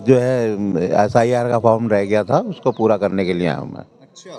जो है SIR का फॉर्म रह गया था, उसको पूरा करने के लिए आया हूँ मैं। अच्छा,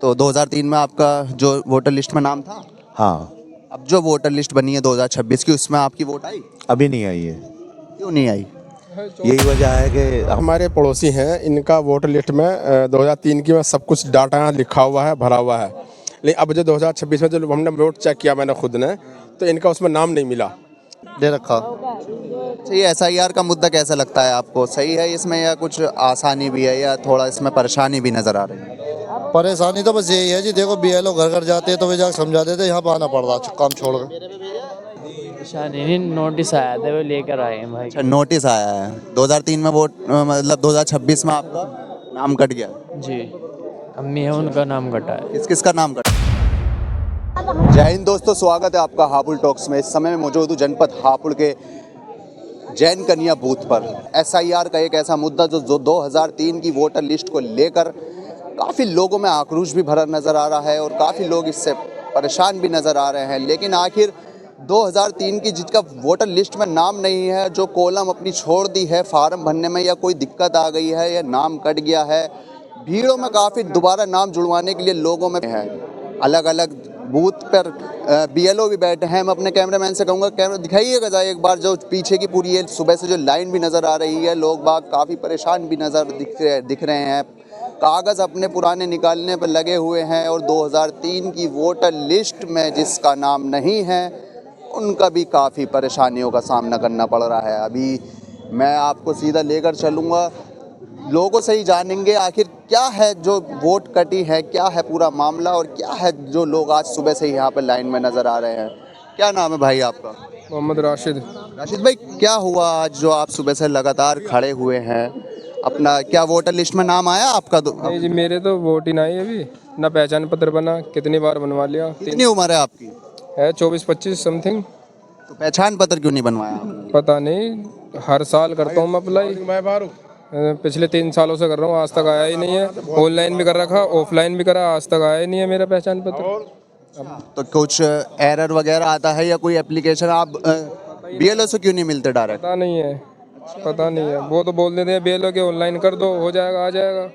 तो 2003 में आपका जो वोटर लिस्ट में नाम था, हाँ। अब जो वोटर लिस्ट बनी है 2026 की, उसमें आपकी वोट आई? अभी नहीं आई है। क्यों नहीं आई? यही वजह है कि हमारे पड़ोसी हैं, इनका वोटर लिस्ट में 2003 की में सब कुछ डाटा लिखा हुआ है, भरा हुआ है। लेकिन अब जो 2026 में जो हमने वोट चेक किया मैंने खुद ने, तो इनका उसमें नाम नहीं मिला। दे रखा। अच्छा, ये SIR का मुद्दा कैसा लगता है आपको? सही है इसमें, या कुछ आसानी भी है, या थोड़ा इसमें परेशानी भी नज़र आ रही है? परेशानी तो बस यही है जी, देखो BLO घर घर जाते हैं तो वे जाकर समझा देते, यहाँ पर आना पड़ रहा काम छोड़ कर। परेशानी नहीं, नोटिस आया था वो लेकर आए हैं भाई। अच्छा, नोटिस आया है 2003 में वोट, मतलब 2026 में आपका नाम कट गया? जी, अम्मी है उनका नाम कटा है। किस किस का नाम कटा? जय हिंद दोस्तों, स्वागत है आपका हापुड़ टॉक्स में। इस समय मैं मौजूद हूँ जनपद हापुड़ के जैन कन्या बूथ पर। SIR का एक ऐसा मुद्दा जो 2003 की वोटर लिस्ट को लेकर काफ़ी लोगों में आक्रोश भी भरा नज़र आ रहा है और काफ़ी लोग इससे परेशान भी नज़र आ रहे हैं। लेकिन आखिर 2003 की जिसका वोटर लिस्ट में नाम नहीं है, जो कॉलम अपनी छोड़ दी है फॉर्म भरने में, या कोई दिक्कत आ गई है या नाम कट गया है, भीड़ों में काफ़ी दोबारा नाम जुड़वाने के लिए लोगों में है। अलग अलग बूथ पर BLO भी बैठे हैं। मैं अपने कैमरामैन से कहूँगा, कैमरा दिखाइएगा जरा एक बार, जो पीछे की पूरी ये सुबह से जो लाइन भी नज़र आ रही है, लोग बाग काफ़ी परेशान भी दिख रहे हैं। कागज़ अपने पुराने निकालने पर लगे हुए हैं और 2003 की वोटर लिस्ट में जिसका नाम नहीं है, उनका भी काफ़ी परेशानियों का सामना करना पड़ रहा है। अभी मैं आपको सीधा लेकर चलूँगा, लोगों से ही जानेंगे आखिर क्या है जो वोट कटी है, क्या है पूरा मामला, और क्या है जो लोग आज सुबह से ही यहाँ पर लाइन में नज़र आ रहे हैं। क्या नाम है भाई आपका? मोहम्मद राशिद। राशिद भाई, क्या हुआ आज जो आप सुबह से लगातार खड़े हुए हैं? अपना क्या वोटर लिस्ट में नाम आया आपका? नहीं जी, मेरे तो वोट ही नहीं अभी, ना पहचान पत्र बना, कितनी बार बनवा लिया। कितनी उम्र है आपकी? है 24-25 समथिंग। तो पहचान पत्र क्यों नहीं बनवाया आपने? पता नहीं, हर साल करता हूँ मैं अप्लाई, पिछले 3 सालों से कर रहा हूँ, आज तक आया ही नहीं है। ऑनलाइन भी कर रखा, ऑफलाइन भी करा, आज तक आया ही नहीं है मेरा पहचान पत्र। तो कुछ एरर वगैरह आता है या कोई एप्लीकेशन आप BLO से क्यों नहीं मिलते डायरेक्ट? पता नहीं है, पता नहीं है। वो तो बोल देते हैं BLO के ऑनलाइन कर दो, हो जाएगा, आ जाएगा।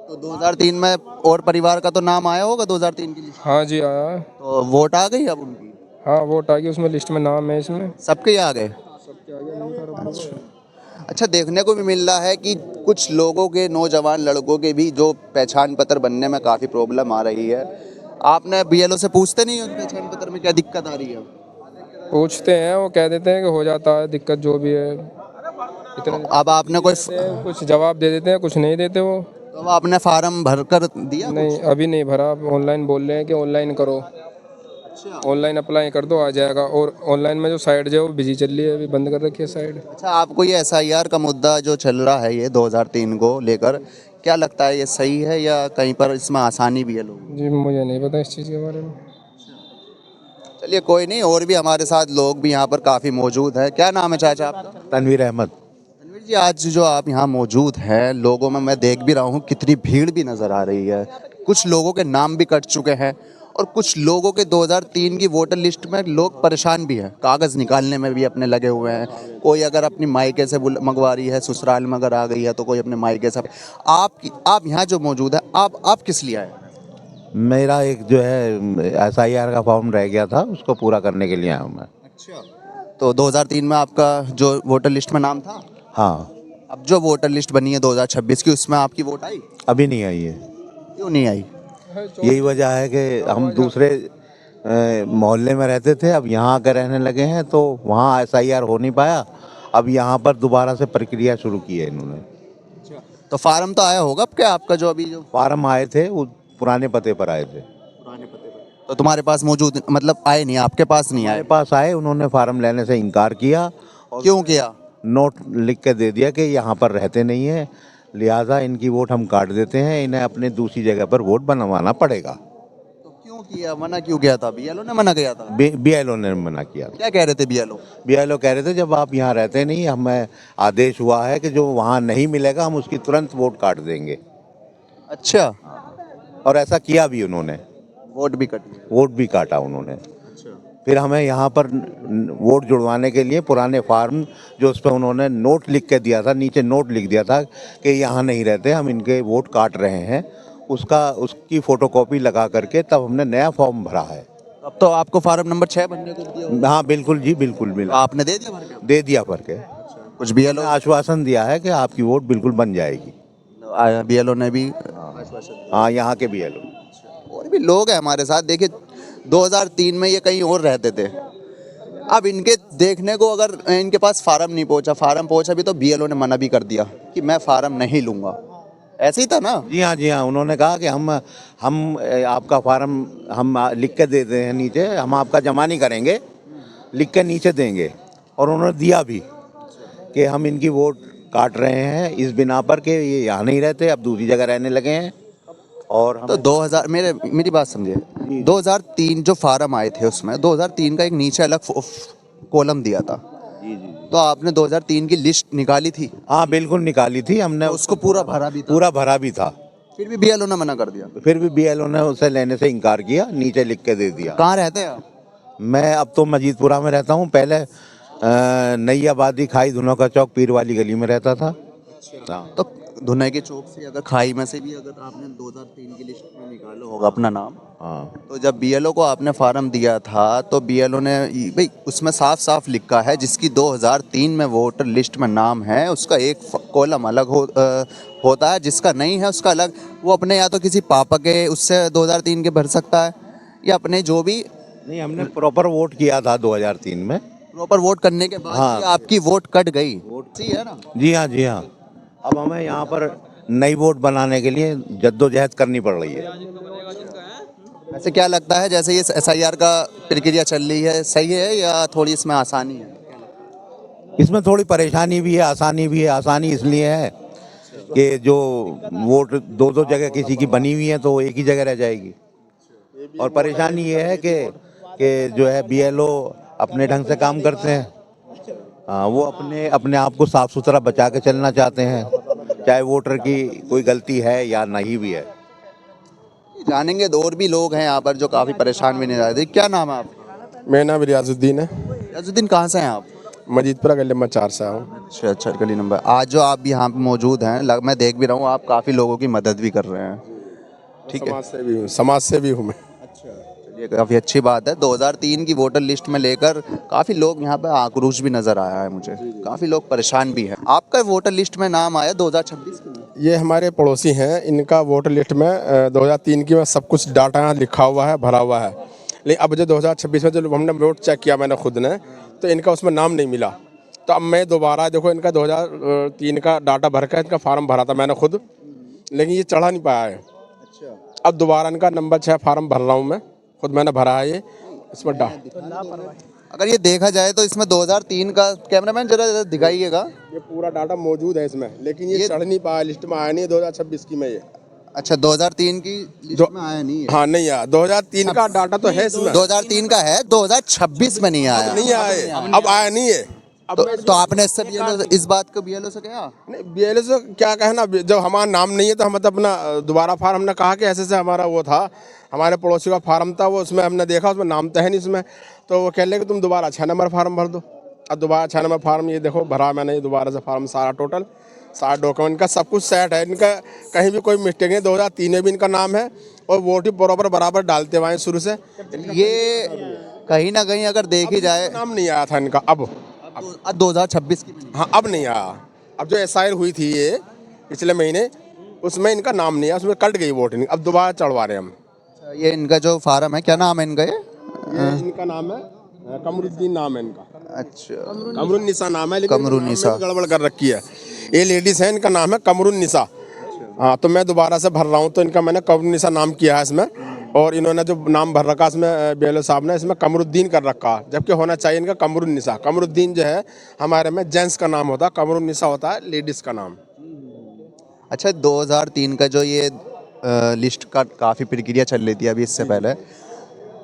तो 2003 में और परिवार का तो नाम आया होगा 2003 की लिस्ट? हाँ जी, आया है। तो वोट आ गई अब उनकी? हाँ, वोट आ गई, उसमें लिस्ट में नाम है इसमें। सबके ही आ गए? अच्छा, देखने को भी मिल रहा है कि कुछ लोगों के, नौजवान लड़कों के भी जो पहचान पत्र बनने में काफ़ी प्रॉब्लम आ रही है। आपने BLO से पूछते नहीं हो कि पहचान पत्र में क्या दिक्कत आ रही है? पूछते हैं, वो कह देते हैं कि हो जाता है दिक्कत जो भी है। इतने अब आपने कोई कुछ जवाब दे देते हैं, कुछ नहीं देते वो। तो अब आपने फार्म भर कर दिया? नहीं, अभी नहीं भरा, ऑनलाइन बोल रहे हैं कि ऑनलाइन करो, ऑनलाइन अप्लाई कर दो, आ जाएगा। और ऑनलाइन में जो साइट जो है वो बिजी चल रही है, अभी बंद कर रखी है साइट। अच्छा, आपको ये SIR का मुद्दा जो चल रहा है ये 2003 को लेकर, क्या लगता है ये सही है या कहीं पर इसमें आसानी भी है लोग? जी, मुझे नहीं पता इस चीज़ के बारे में। चलिए कोई नहीं, और भी हमारे साथ लोग भी यहाँ पर काफ़ी मौजूद हैं। क्या नाम है चाचा आपका? तनवीर अहमद। तनवीर जी, आज जो आप यहाँ मौजूद हैं, लोगों में मैं देख भी रहा हूँ कितनी भीड़ भी नज़र आ रही है। कुछ लोगों के नाम भी कट चुके हैं और कुछ लोगों के 2003 की वोटर लिस्ट में लोग परेशान भी हैं, कागज़ निकालने में भी अपने लगे हुए हैं। कोई अगर अपनी मायके से मंगवा रही है, ससुराल में अगर आ गई है, तो कोई अपने मायके से। आप यहाँ जो मौजूद है, आप किस लिए आए? मेरा एक जो है SIR का फॉर्म रह गया था, उसको पूरा करने के लिए आया हूँ मैं। अच्छा, तो 2003 में आपका जो वोटर लिस्ट में नाम था, हाँ। अब जो वोटर लिस्ट बनी है 2026 की, उसमें आपकी वोट आई? अभी नहीं आई है। क्यों नहीं आई? यही वजह है कि हम दूसरे मोहल्ले में रहते थे, अब यहाँ आकर रहने लगे हैं, तो वहाँ SIR हो नहीं पाया। अब यहाँ पर दोबारा से प्रक्रिया शुरू की है इन्होंने। तो फार्म तो आया होगा अब क्या आपका, जो अभी जो फार्म आए थे वो पुराने पते पर आए थे। पुराने पते पर, तो तुम्हारे पास मौजूद, मतलब आए नहीं, आपके पास नहीं आए? हमारे पास आए, उन्होंने फार्म लेने से इनकार किया। और क्यों किया? नोट लिख के दे दिया कि यहाँ पर रहते नहीं हैं, लिहाजा इनकी वोट हम काट देते हैं, इन्हें अपने दूसरी जगह पर वोट बनवाना पड़ेगा। तो क्यों किया, मना क्यों किया था? BLO ने मना किया था? BLO ने मना किया। क्या कह रहे थे BLO? BLO कह रहे थे जब आप यहाँ रहते नहीं, हमें आदेश हुआ है कि जो वहाँ नहीं मिलेगा हम उसकी तुरंत वोट काट देंगे। अच्छा, और ऐसा किया भी उन्होंने, वोट भी कटी? वोट भी काटा उन्होंने। अच्छा, फिर हमें यहाँ पर वोट जुड़वाने के लिए पुराने फार्म जो उस पर उन्होंने नोट लिख के दिया था, नीचे नोट लिख दिया था कि यहाँ नहीं रहते, हम इनके वोट काट रहे हैं, उसकी फ़ोटोकॉपी लगा करके तब हमने नया फॉर्म भरा है। अब तो आपको फार्म नंबर 6 बनने को दिया होगा। हाँ बिल्कुल जी, बिल्कुल बिल्कुल आपने दे दिया भर के? दे दिया भर के। कुछ बीएलओ आश्वासन दिया है कि आपकी वोट बिल्कुल बन जाएगी। बीएलओ ने भी हाँ, यहाँ के BLO। और भी लोग हैं हमारे साथ। देखिए 2003 में ये कहीं और रहते थे, अब इनके देखने को अगर इनके पास फार्म नहीं पहुंचा, फार्म पहुंचा भी तो बीएलओ ने मना भी कर दिया कि मैं फार्म नहीं लूंगा। ऐसे ही था ना? जी हाँ, उन्होंने कहा कि हम आपका फार्म हम लिख के देते हैं नीचे, हम आपका जमा नहीं करेंगे, लिख के नीचे देंगे। और उन्होंने दिया भी कि हम इनकी वोट काट रहे हैं इस बिना पर कि ये यहाँ नहीं रहते, अब दूसरी जगह रहने लगे हैं। और तो 2000 मेरी बात समझिए, 2003 जो फार्म आए थे उसमें 2003 का एक नीचे अलग कॉलम दिया था। जी। तो आपने 2003 की लिस्ट निकाली थी? हाँ बिल्कुल निकाली थी हमने, उसको पूरा भरा भी था? पूरा भरा भी था। फिर भी बीएलओ ने मना कर दिया? फिर भी BLO ने उसे लेने से इनकार किया, नीचे लिख के दे दिया। कहाँ रहते हैं आप? मैं अब तो मजीदपुरा में रहता हूँ, पहले नई आबादी खाई धुनो का चौक पीर वाली गली में रहता था। हाँ। तो धुनई के चौक से अगर खाई में से भी अगर आपने 2003 की लिस्ट में निकाला होगा अपना नाम, हाँ तो जब बीएलओ को आपने फार्म दिया था तो बीएलओ ने भाई उसमें साफ साफ लिखा है जिसकी 2003 में वोटर लिस्ट में नाम है उसका एक कॉलम अलग होता है, जिसका नहीं है उसका अलग। वो अपने या तो किसी पापा के उससे 2003 के भर सकता है या अपने जो भी। नहीं, हमने प्रॉपर वोट किया था 2003 में। प्रॉपर वोट करने के बाद हाँ। ही आपकी वोट कट गई? सही है ना? जी हाँ। अब हमें यहाँ पर नई वोट बनाने के लिए जद्दोजहद करनी पड़ रही है। ऐसे क्या लगता है जैसे ये SIR का प्रक्रिया चल रही है, सही है या थोड़ी इसमें आसानी है? इसमें थोड़ी परेशानी भी है, आसानी भी है। आसानी इसलिए है कि जो वोट दो जगह किसी की बनी हुई है तो वो एक ही जगह रह जाएगी। और परेशानी ये है कि जो है BLO अपने ढंग से काम करते हैं। हाँ, वो अपने आप को साफ सुथरा बचा के चलना चाहते हैं, चाहे वोटर की कोई गलती है या नहीं भी है। जानेंगे, और भी लोग हैं यहाँ पर जो काफ़ी परेशान भी नहीं रहे। क्या नाम है आपका? मेरा नाम रियाजुद्दीन है। रियाजुद्दीन, कहाँ से हैं आप? मजीदपुरा गली नंबर 4 से आऊँ। अच्छा, गली नंबर। आज जो आप यहाँ पे मौजूद हैं, मैं देख भी रहा हूँ आप काफ़ी लोगों की मदद भी कर रहे हैं। ठीक है, समाज से भी हूँ मैं। ये काफ़ी अच्छी बात है। 2003 की वोटर लिस्ट में लेकर काफ़ी लोग यहाँ पे आक्रोश भी नज़र आया है मुझे, काफ़ी लोग परेशान भी हैं। आपका वोटर लिस्ट में नाम आया 2026 में? ये हमारे पड़ोसी हैं, इनका वोटर लिस्ट में 2003 की में सब कुछ डाटा यहाँ लिखा हुआ है, भरा हुआ है। लेकिन अब जो 2026 में जो हमने वोट चेक किया मैंने खुद ने, तो इनका उसमें नाम नहीं मिला। तो अब मैं दोबारा देखो इनका 2003 का डाटा भर कर इनका फार्म भरा था मैंने खुद, लेकिन ये चढ़ा नहीं पाया है। अब दोबारा इनका नंबर 6 फार्म भर रहा हूँ मैं, खुद मैंने भरा है ये, इसमें अगर ये देखा जाए तो इसमें 2003 का, कैमरामैन जरा दिखाइएगा, ये पूरा डाटा मौजूद है इसमें, लेकिन ये चढ़ नहीं पाया, लिस्ट में आया नहीं है 2026 की में ये। अच्छा, 2003 की लिस्ट में आया नहीं है? हाँ नहीं आया, 2003 का डाटा तो है इसमें, 2003 का है, 2026 में नहीं आया। नहीं आया, अब आया नहीं है। तो आपने इससे इस बात को BLO से कहा? नहीं, BLO से क्या कहना, जब हमारा नाम नहीं है तो हम तो अपना दोबारा फार्म हमने कहा कि ऐसे से हमारा वो था, हमारे पड़ोसी का फार्म था, वो उसमें हमने देखा उसमें नाम तो है नहीं इसमें, तो वो कह ले कि तुम दोबारा 6 नंबर फार्म भर दो। अब दोबारा 6 नंबर फार्म ये देखो भरा मैंने दोबारा से फार्म, सारा टोटल सारा डॉक्यूमेंट का सब कुछ सेट है इनका, कहीं भी कोई मिस्टेक नहीं। 2003 में भी इनका नाम है और वोट भी बराबर डालते हुए शुरू से। ये कहीं ना कहीं अगर देखी जाए, नाम नहीं आया था इनका, अब 2026 की। हाँ अब नहीं आया। अब जो SIR हुई थी ये पिछले महीने, उसमें इनका नाम नहीं आया, उसमें कट गई वोट, अब दोबारा चढ़वा रहे हैं हम। ये इनका जो फार्म है, क्या नाम है इनका? ये इनका नाम है कमरुद्दीन, नाम है इनका। अच्छा, कमरुन्निसा नाम है, लेकिन कमरुन्निसा नाम में गड़बड़ कर रखी है। ये लेडीज है, इनका नाम है कमरुन्निसा। हाँ, तो मैं दोबारा से भर रहा हूँ, तो इनका मैंने कमरुन्निसा नाम किया है इसमें, और इन्होंने जो नाम भर रखा इसमें BLO साहब ने इसमें कमरुद्दीन कर रखा, जबकि होना चाहिए इनका कमरुन्निसा। कमरुद्दीन जो है हमारे में जेंट्स का नाम होता है, कमरुन्निसा होता है लेडीज़ का नाम। अच्छा, 2003 का जो ये लिस्ट का काफ़ी प्रक्रिया चल रही थी अभी इससे पहले,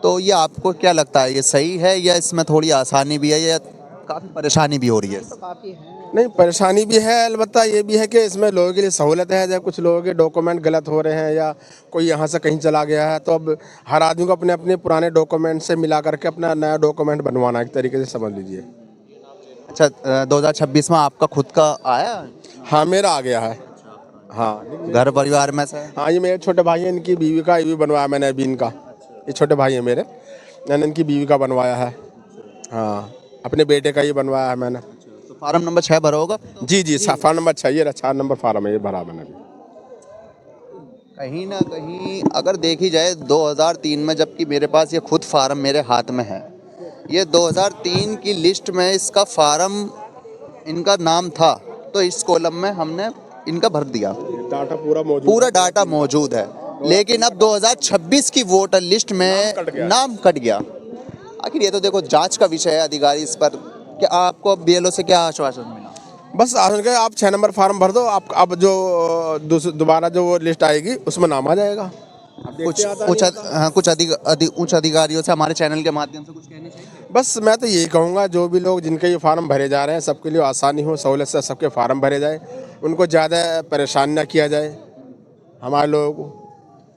तो ये आपको क्या लगता है, ये सही है या इसमें थोड़ी आसानी भी है या काफ़ी परेशानी भी हो रही है? तो काफ़ी है, नहीं, परेशानी भी है, अलबत्ता ये भी है कि इसमें लोगों के लिए सहूलत है। जब कुछ लोगों के डॉक्यूमेंट गलत हो रहे हैं या कोई यहाँ से कहीं चला गया है, तो अब हर आदमी को अपने अपने पुराने डॉक्यूमेंट से मिला करके अपना नया डॉक्यूमेंट बनवाना, एक तरीके से समझ लीजिए। अच्छा 2026 में आपका खुद का आया? हाँ, मेरा आ गया है। हाँ, घर परिवार में से? हाँ, ये मेरे छोटे भाई हैं, इनकी बीवी का ये भी बनवाया मैंने अभी इनका। ये छोटे भाई हैं मेरे, मैंने इनकी बीवी का बनवाया है। हाँ, अपने बेटे का ये बनवाया है मैंने। तो फार्म नंबर 6 भरा होगा? जी जी, फार्म नंबर 6, ये 4 नंबर फार्म है, ये भरा मैंने अभी। कहीं ना कहीं अगर देखी जाए 2003 में, जबकि मेरे पास ये खुद फार्म मेरे हाथ में है, ये 2003 की लिस्ट में इसका फार्म इनका नाम था, तो इस कॉलम में हमने इनका भर दिया, डाटा पूरा मौजूद, पूरा डाटा मौजूद है। लेकिन अब 2026 की वोटर लिस्ट में नाम कट गया। आखिर ये तो देखो जांच का विषय है, अधिकारी इस पर। कि आपको बीएलओ से क्या आश्वासन मिला? बस आसन के आप 6 नंबर फार्म भर दो, आप अब जो दोबारा जो वो लिस्ट आएगी उसमें नाम आ जाएगा। कुछ उच्च अधिकारियों से हमारे चैनल के माध्यम से कुछ कहना चाहिए? बस मैं तो यही कहूँगा, जो भी लोग जिनके ये फार्म भरे जा रहे हैं, सबके लिए आसानी हो, सहूलत से सबके फार्म भरे जाए, उनको ज़्यादा परेशान ना किया जाए। हमारे लोगों को,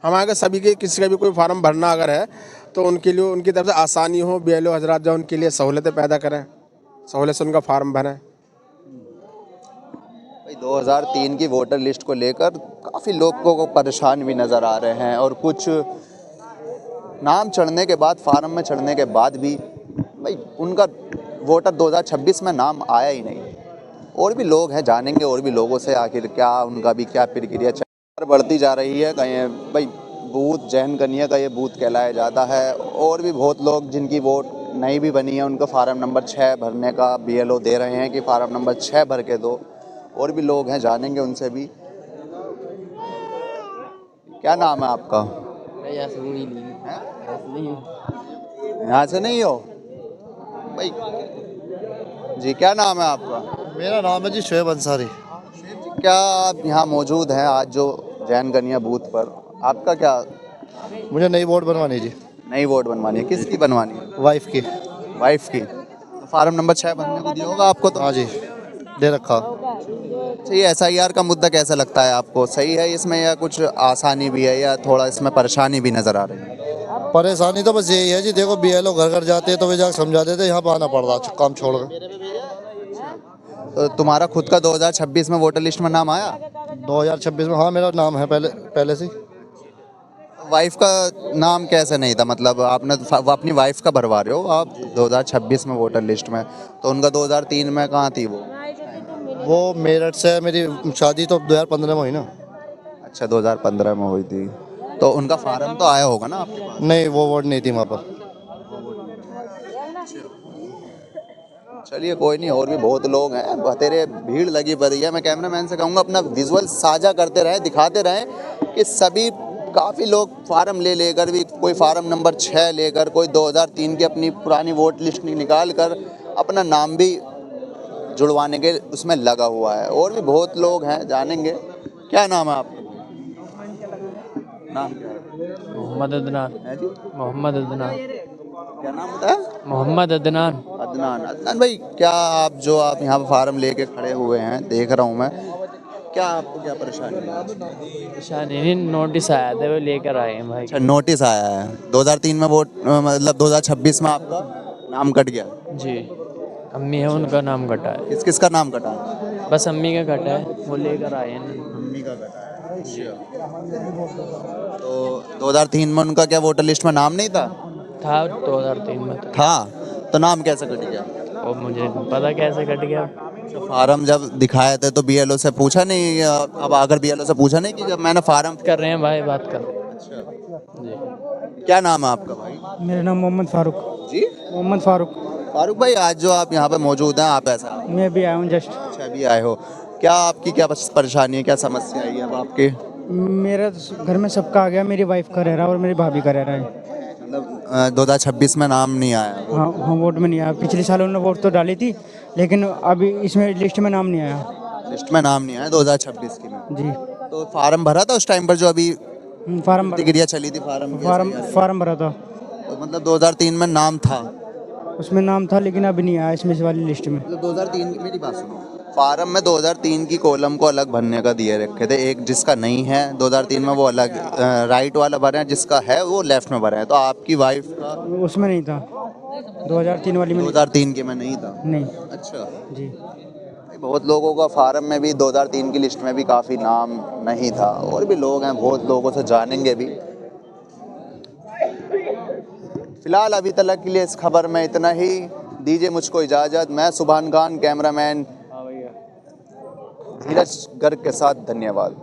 हमारे सभी के किसी का भी कोई फार्म भरना अगर है तो उनके लिए उनकी तरफ से आसानी हो। बीएलओ हजरात जो उनके लिए सहूलतें पैदा करें, सहूलत से उनका फार्म भरें। 2003 की वोटर लिस्ट को लेकर काफ़ी लोगों को परेशान भी नज़र आ रहे हैं, और कुछ नाम चढ़ने के बाद, फार्म में चढ़ने के बाद भी भाई उनका वोटर 2026 में नाम आया ही नहीं। और भी लोग हैं, जानेंगे और भी लोगों से आखिर क्या उनका भी क्या प्रक्रिया बढ़ती जा रही है। कहीं भाई बूथ जैन कन्या का ये बूथ कहलाया जाता है, और भी बहुत लोग जिनकी वोट नहीं भी बनी है, उनको फार्म नंबर 6 भरने का बीएलओ दे रहे हैं कि फार्म नंबर 6 भर के दो। और भी लोग हैं, जानेंगे उनसे भी। क्या नाम है आपका? यहाँ से नहीं हो भाई जी? क्या नाम है आपका? मेरा नाम है जी शोएब अंसारी। क्या आप यहाँ मौजूद हैं आज जो जैन कन्या बूथ पर? आपका क्या? मुझे नई वोट बनवानी जी। नई वोट बनवानी है? किसकी बनवानी है? वाइफ की। वाइफ की। तो फार्म नंबर 6 भरने को दिया होगा आपको तो? हाँ जी, दे रखा। अच्छा, ये SIR का मुद्दा कैसा लगता है आपको? सही है इसमें, या कुछ आसानी भी है, या थोड़ा इसमें परेशानी भी नज़र आ रही है? परेशानी तो बस यही है जी, देखो बीएलओ घर घर जाते हैं तो वे जाकर समझा देते, यहाँ पर आना पड़ रहा काम छोड़ कर। तो तुम्हारा खुद का 2026 में वोटर लिस्ट में नाम आया? 2026 में हाँ, मेरा नाम है पहले से। वाइफ का नाम कैसे नहीं था? मतलब आपने अपनी वाइफ का भरवा रहे हो आप 2026 में वोटर लिस्ट में, तो उनका 2003 में कहाँ थी वो? मेरठ से, मेरी शादी तो 2015 में हुई ना। अच्छा, 2015 में हुई थी, तो उनका फार्म तो आया होगा ना आपके पास? नहीं, वो वोट नहीं थी वहाँ पर। चलिए कोई नहीं, और भी बहुत लोग हैं, बतेरे भीड़ लगी पड़ी है। मैं कैमरामैन से कहूँगा अपना विजुअल साझा करते रहें, दिखाते रहें कि सभी काफ़ी लोग फार्म ले लेकर भी, कोई फार्म नंबर 6 लेकर, कोई 2003 की अपनी पुरानी वोट लिस्ट निकाल कर अपना नाम भी जुड़वाने के उसमें लगा हुआ है। और भी बहुत लोग हैं, जानेंगे। क्या नाम है आपका? नाम क्या है? मोहम्मद अदनान। है जी? मोहम्मद अदनान। क्या नाम होता है? मोहम्मद अदनान। अदनान भाई, क्या आप यहाँ पर फार्म लेके खड़े हुए हैं, देख रहा हूँ मैं, क्या आपको क्या परेशानी है? परेशानी नहीं, नोटिस आया था वो लेकर आए हैं भाई। अच्छा, नोटिस आया है 2003 में वोट, मतलब 2026 में आपका नाम कट गया? जी, अम्मी है, उनका नाम कटा है। किस किस का नाम कटा है? बस अम्मी का कटा है, वो लेकर आए हैं। अम्मी का कटा है। तो 2003 में उनका क्या वोटर लिस्ट में नाम नहीं था? था, 2003 में था, तो नाम कैसे कट गया? वो मुझे पता कैसे कट गया। फार्म जब दिखाए थे तो बीएलओ से पूछा नहीं? अब आकर बीएलओ से पूछा नहीं कि जब मैंने फार्म कर रहे हैं भाई, बात कर रहे हैं। जी, क्या नाम है आपका भाई? मेरा नाम मोहम्मद फारूक। जी, मोहम्मद फारूक। फारूक भाई, आज जो आप यहाँ पे मौजूद हैं, आप ऐसा? मैं भी आया हूँ जस्ट। अच्छा, अभी आए हो। क्या आपकी क्या परेशानी है, क्या समस्या आई है अब आपके? मेरा घर में सबका आ गया, मेरी वाइफ का रह रहा है और मेरी भाभी का रह रहा है। मतलब 2026 में नाम नहीं आया? हाँ हाँ, वोट में नहीं आया। पिछले साल उन्होंने वोट तो डाली थी, लेकिन अभी इसमें लिस्ट में नाम नहीं आया। लिस्ट में नाम नहीं आया 2026 की में? जी। तो फार्म भरा था उस टाइम पर जो अभी फार्म प्रतिक्रिया चली थी फार्म की? फार्म भरा था, तो मतलब 2003 में नाम था? उसमें नाम था, लेकिन अभी नहीं आया इसमें, इस वाली लिस्ट में। मतलब 2003 की, मेरी बात सुनो, फार्म में 2003 की कॉलम को अलग भरने का दिए रखे थे, एक जिसका नहीं है 2003 में वो अलग राइट वाला भरे हैं, जिसका है वो लेफ्ट में भरे हैं। तो आपकी वाइफ का उसमें नहीं था, 2003 वाली में 2003 के में नहीं था। नहीं। अच्छा, जी। बहुत लोगों का फार्म में भी 2003 की लिस्ट में भी काफ़ी नाम नहीं था, और भी लोग हैं, बहुत लोगों से जानेंगे भी। फिलहाल अभी तक के लिए इस खबर में इतना ही। दीजिए मुझको इजाज़त। मैं सुभान खान, कैमरामैन धीरज गर्ग के साथ, धन्यवाद।